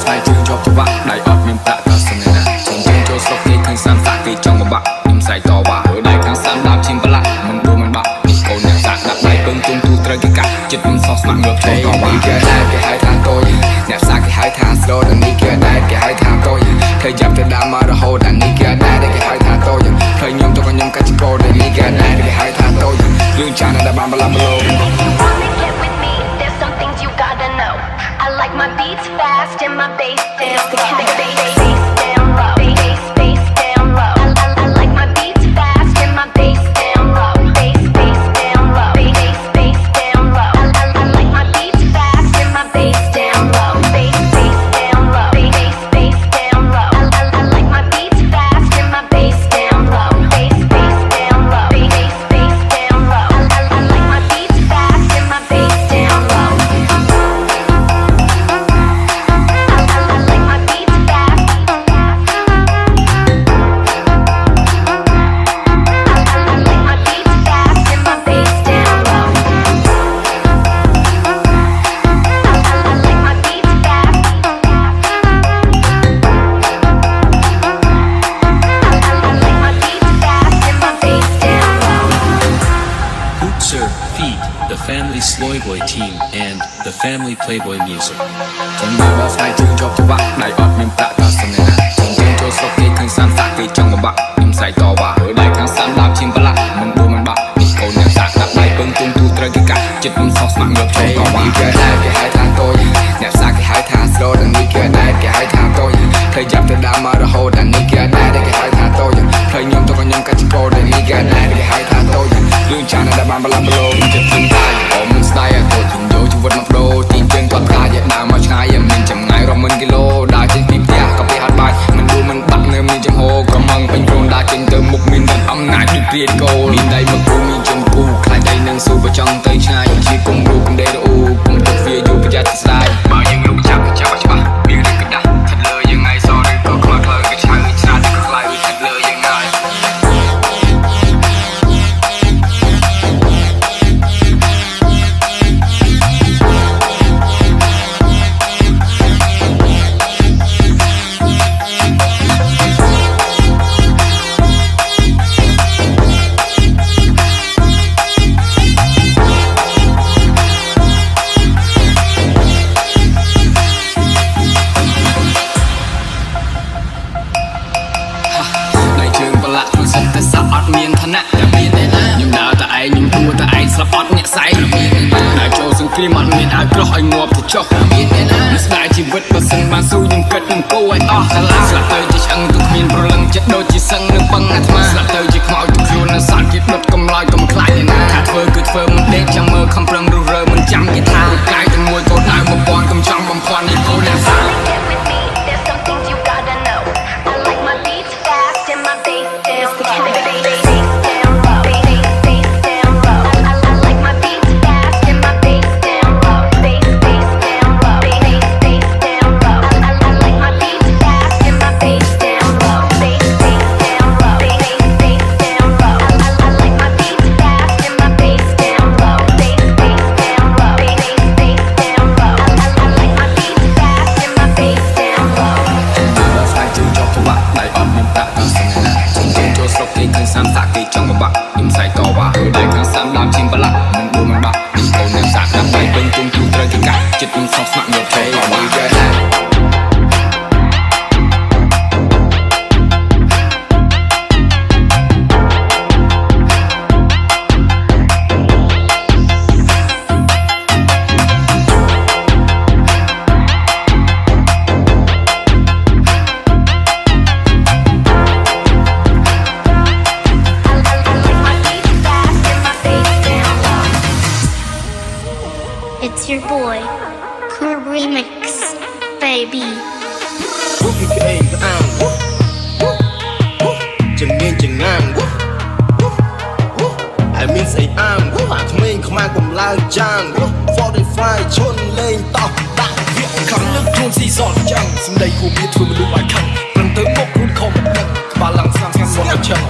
ស្នេហ៍ជឿជាប់ច្បាប់ដៃអត់មានប្រាក់ក៏សំណាជើងចូលស្រុកគេឃើញសានសាក់គេចង់បបាក់ខ្ញុំស្រែកតវ៉ាធ្វើដៃខាងសានដើមឈាមប្រឡាក់មិនដួលមិនបាក់នេះកូនអ្នកសាក់ដាក់ដៃពឹងជុំទូត្រូវគេកាត់ចិត្តមិនសោះស្មាក់ងើបចូលតវ៉ាគេដែរគេហៅថាតូចអ្នកសាក់គេហៅថាស្លូដល់នេះគេដែរគេហៅថាតូចឃើញចាប់ទៅដើមមករហូតដល់នេះគេដែរគេហៅថាតូចឃើញខ្ញុំទៅក៏ខ្ញុំកាត់ចកោដល់នេះគេដែរគេហៅថាតូចរឿងចានដែលបានបលាប់បលោI like my beats fast and my bass down low. Bass down low. I like my beats fast and my bass down low. Bass down low. Bass down low. I like my beats fast and my bass down low. Bass down low. Bass down low. I like my beats fast and my bass down low. Bass down low. Bass down low. I like my beats fast and my bass down low. The Family Sloy Boy Team and the Family Playboy Music ចំណាយដល់ស្នេហ៍ជឿជាប់ច្បាប់ដៃអត់មានប្រាក់ក៏សំណាជើងចូលស្រុកគេឃើញសានសាក់គេចង់បបាក់ខ្ញុំស្រែកតវ៉ាធ្វើដៃខាងសានដើមឈាមប្រឡាក់មិនដួលមិនបាក់នេះកូនអ្នកសាក់ដាក់ដៃពឹងជុំទូត្រូវគេកាត់ចិត្តមិនសោះស្មាក់ងើបចូលតវ៉ាគេដែរគេហៅថាតូចអ្នកសាក់គេហៅថាស្លូដល់នេះគេដែរគេហៅថាតូចឃើញចាប់ទៅដើមមករហូតដល់នេះគេដែរគេហៅថាតូចឃើញខ្ញុំទៅក៏ខ្ញុំកាត់ចកោដល់នេះគេដែរគេហៅថាតូចរឿងចានដែលបានបលាប់បលោចិត្តជឿតាយអមស្ដាយទៅជិញយកជីវិតមកប្រូទីជើងគាត់កាយដើរមកឆ្ងាយមានចម្ងាយរាប់ម៉ឺនគីឡូដើរចេញពីផ្ទះក៏ពីហាត់បាយមិនដួលមិនបាក់នៅមានចំហក្រមងពេញខ្លួនដើរចេញទៅមុខមានអំណាចដូចព្រាយគោលមានដៃមកគូមានជើងគូខ្លាចដៃនឹងស៊ូបើចង់ទៅឆ្ងាយជាគុំរូកំដេរអ៊ូគុំទឹកវាយូរប្រយ័ត្នស្ដាយបើយើងលោកចាប់ច្បាស់មានរឿងកដាស់ថិតលើយ៉ាងไงសឬក៏ខ្លាចក៏ឆៅឆ្លាតក៏ខ្លាចថិតលើយ៉ាងไงតែសាប់អត់មានឋានៈតែមានទេណាខ្ញុំដើរតែឯងខ្ញុំទួតែឯងស្លាប់អត់អ្នកស្អែកដើរចូលសង្គ្រាមអត់មានឲ្យក្រោះឲ្យងាប់ទៅចុះមានទេណាស្ដាយជីវិតបើសិនបានស៊ូខ្ញុំគិតនឹងគោឲ្យអស់កាលាស្លាប់ទៅជាឆ្អឹងទៅគ្មានប្រលឹងចិត្តដូចជាសឹងនឹងបឹងអាត្មាស្លាប់ទៅជាខ្មោចទៅខ្លួននៅសាច់គេដុតកំឡោចកំខ្លាចទេណាថាធ្វើគឺធ្វើមិនដេកចាំមើលខំប្រឹងរុះរើមិនចាំគេថាកាយទាំងមួយកោដៅបំពន់កំចង់បំភាន់នេះគោអ្នកសាខ្ញុំស្រែកតវ៉ាធ្វើដៃខាងសានដើមឈាមប្រឡាក់មិនដួលមិនបាក់នេះកូនអ្នកសាក់ដាក់ដៃពឹងជុំទូត្រូវគេកាត់ចិត្តមិនសោះស្មាក់ងើបចូលតវ៉ាIt's your boy, Cool Remix, baby. ជំនាញចងាងហើយមានស្អីអាមអាក្មេងខ្មាំងកំឡើងចាំង45ឈុនលេងតោះដាក់វាខំលើកខ្លួនស៊ីសតចាំងសម្ដីគូមានធ្វើមនុស្សឲ្យខឹងព្រមទៅមុខខ្លួនខំមិនដឹងក្បាលឡើងស្ងាត់ស្ងាត់មកឈឹង